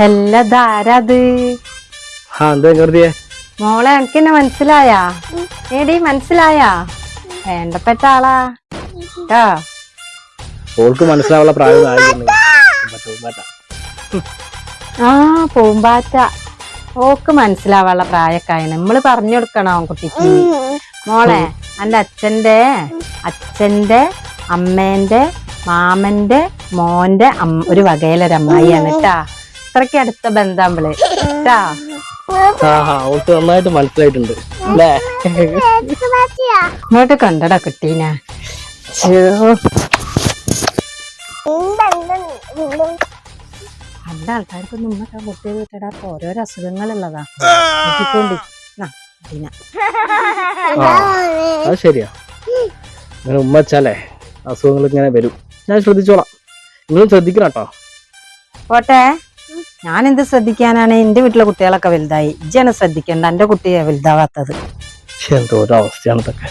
എല്ലാതാരത് മോളെ എനിക്കെന്നെ മനസ്സിലായാ? ഏടി മനസ്സിലായാ? വേണ്ടപ്പെട്ട ആളാ കേട്ടോ. ഓൾക്ക് മനസ്സിലാവുള്ള പ്രായം ആ പൂമ്പാറ്റ ഓക്ക് മനസ്സിലാവാനുള്ള പ്രായക്കായ നമ്മള് പറഞ്ഞു കൊടുക്കണം കുട്ടിക്ക്. മോളെ എന്റെ അച്ഛന്റെ അമ്മേന്റെ മാമന്റെ മോന്റെ ഒരു വകയിലൊരമ്മായിയാണ് കേട്ടാ. അത്രയ്ക്ക് അടുത്ത ബന്ധാമ്പള് കേട്ടാ. ഓൾക്ക് നന്നായിട്ട് മനസ്സിലായിട്ടുണ്ട് അല്ലേ? ഇങ്ങോട്ട് കണ്ടടാ കുട്ടീനെ. പണ്ട ആൾക്കാർക്കൊന്നും ഉമ്മ കുട്ടിയെ കിട്ടടാ ഓരോരോ അസുഖങ്ങളുള്ളതാ. അത് ശരിയാ. അങ്ങനെ ഉമ്മ വെച്ചാലേ അസുഖങ്ങൾ ഇങ്ങനെ വരും. ഞാൻ ശ്രദ്ധിച്ചോളാം. നിങ്ങളും ശ്രദ്ധിക്കണം കേട്ടോ. പോട്ടെ, ഞാൻ എന്ത് ശ്രദ്ധിക്കാനാണ്? എന്റെ വീട്ടിലെ കുട്ടികളൊക്കെ വലുതായി. ഇജ്ജാണ് ശ്രദ്ധിക്കണ്ട എന്റെ കുട്ടിയെ വലുതാവാത്തത്. എന്തോ ഒരു അവസ്ഥയാണ് ഇതൊക്കെ.